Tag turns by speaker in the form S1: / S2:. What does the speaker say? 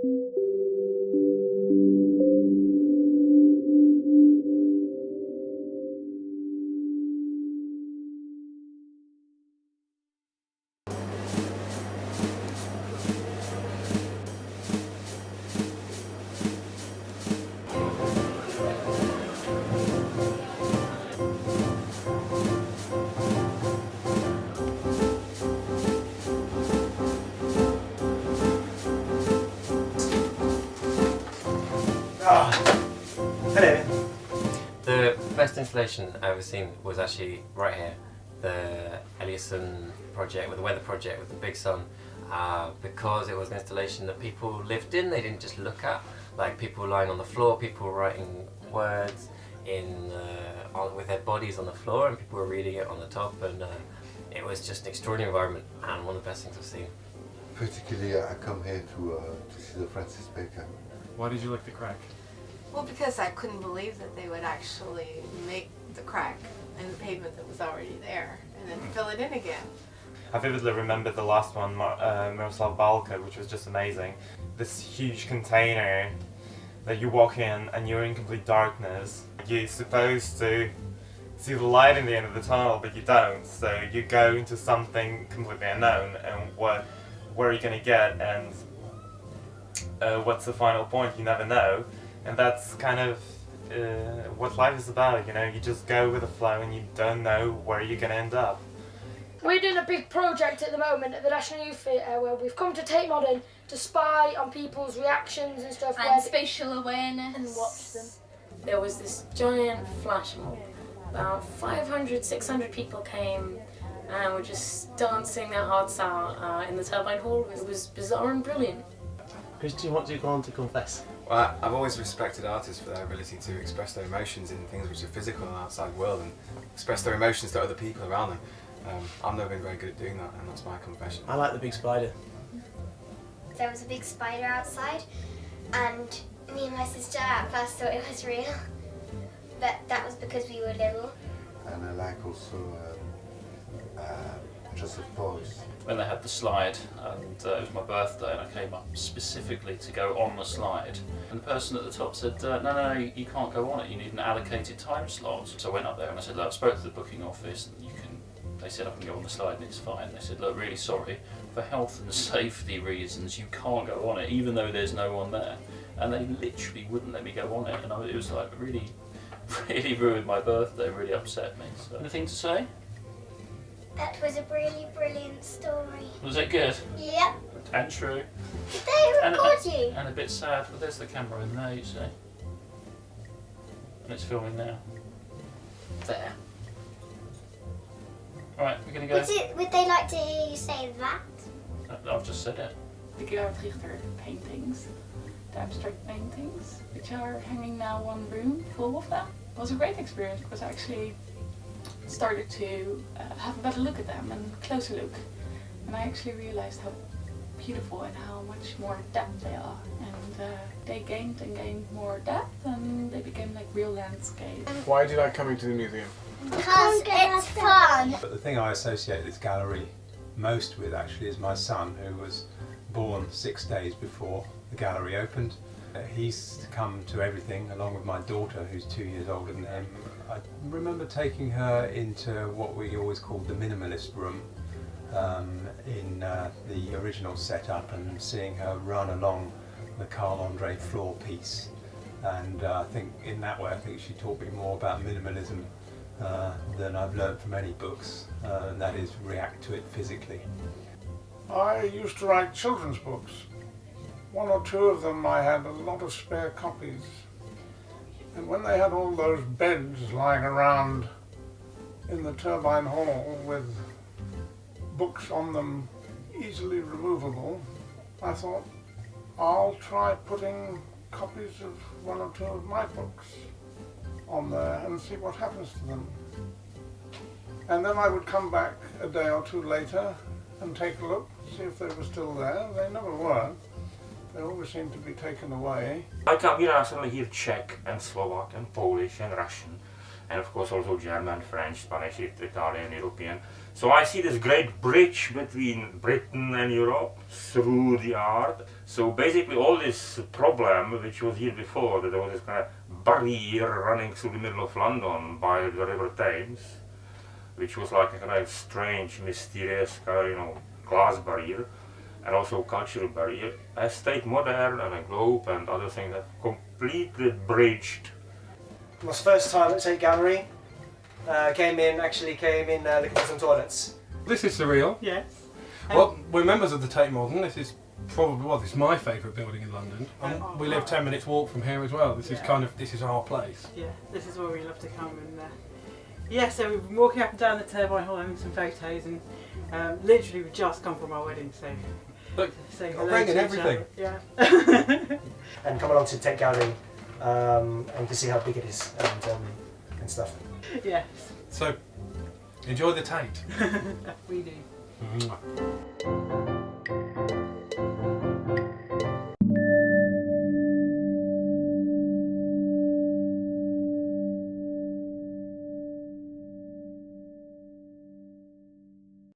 S1: The best installation I've ever seen was actually right here, the Eliasson project, with the weather project with the big sun, because it was an installation that people lived in. They didn't just look at, like people lying on the floor, people writing words with their bodies on the floor, and people were reading it on the top, and it was just an extraordinary environment and one of the best things I've seen.
S2: Particularly, I come here to see the Francis Bacon.
S3: Why did you like the crack?
S4: Well, because I couldn't believe that they would actually make the crack in the pavement that was already there and then fill it in again.
S5: I vividly remember the last one, Miroslav Balka, which was just amazing. This huge container that you walk in and you're in complete darkness. You're supposed to see the light in the end of the tunnel, but you don't. So you go into something completely unknown, and where are you going to get, and what's the final point? You never know. And that's kind of what life is about, you know. You just go with the flow and you don't know where you're going to end up.
S6: We're doing a big project at the moment at the National Youth Theatre where we've come to Tate Modern to spy on people's reactions and stuff.
S7: And spatial awareness.
S6: And watch them.
S8: There was this giant flash mob. About 500, 600 people came and were just dancing their hearts out in the Turbine Hall. It was bizarre and brilliant.
S9: Who do you want to go on to confess?
S10: Well, I've always respected artists for their ability to express their emotions in things which are physical in the outside world and express their emotions to other people around them. I've never been very good at doing that, and that's my confession.
S9: I like the big spider.
S7: There was a big spider outside, and me and my sister at first thought it was real, but that was because we were little.
S2: And I like also Joseph Boyce.
S11: When they had the slide, and it was my birthday, and I came up specifically to go on the slide, and the person at the top said, no, you can't go on it, you need an allocated time slot. So I went up there and I said, look, I spoke to the booking office, and they said I can go on the slide and it's fine. They said, look, really sorry, for health and safety reasons you can't go on it, even though there's no one there. And they literally wouldn't let me go on it, and it was like really ruined my birthday, really upset me. So. Anything to say?
S7: That was a really brilliant story.
S11: Was it good?
S7: Yep.
S11: And true.
S7: Did they record you?
S11: And a bit sad, but there's the camera in there, you see. And it's filming now. There. Alright, we're going to go.
S7: Would they like to hear you say that?
S11: I've just said it.
S12: The Gerhard Richter paintings, the abstract paintings, which are hanging now one room full of them. It was a great experience because I actually started to have a better look at them and closer look. And I actually realized how beautiful and how much more depth they are. And they gained and gained more depth, and they became like real landscapes.
S3: Why do you like coming to the museum?
S7: Because it's fun.
S13: But the thing I associate this gallery most with actually is my son, who was born 6 days before the gallery opened. He's come to everything along with my daughter, who's 2 years older than him. I remember taking her into what we always called the minimalist room in the original setup, and seeing her run along the Carl Andre floor piece. And I think in that way, I think she taught me more about minimalism than I've learned from any books, and that is react to it physically.
S14: I used to write children's books. One or two of them I had a lot of spare copies. And when they had all those beds lying around in the Turbine Hall with books on them easily removable, I thought, I'll try putting copies of one or two of my books on there and see what happens to them. And then I would come back a day or two later and take a look, see if they were still there. They never were. They always seemed to be taken away.
S15: I come here, I suddenly hear Czech and Slovak and Polish and Russian and of course also German, French, Spanish, Italian, European. So I see this great bridge between Britain and Europe through the art. So basically all this problem which was here before, that there was this kind of barrier running through the middle of London by the River Thames, which was like a kind of strange, mysterious kind of, glass barrier, and also cultural barrier, as Tate Modern and a Globe and other things have completely bridged.
S16: My first time at Tate Gallery, came in looking for some toilets.
S17: This is surreal.
S18: Yes.
S17: Well, we're members of the Tate Modern. This is probably, well, this is my favourite building in London. We live 10 minutes walk from here as well. This is this is our place.
S18: Yeah, this is where we love to come. And yeah, so we've been walking up and down the Turbine Hall having some photos, and literally we've just come from our wedding, so
S17: look,
S18: saying
S17: I'm
S18: hello
S17: bringing
S18: to
S17: everything.
S18: each other. Yeah.
S16: And come along to Tate Gallery, and you can see how big it is and stuff.
S18: Yes.
S17: So, enjoy the Tate.
S18: We do.
S17: Mwah.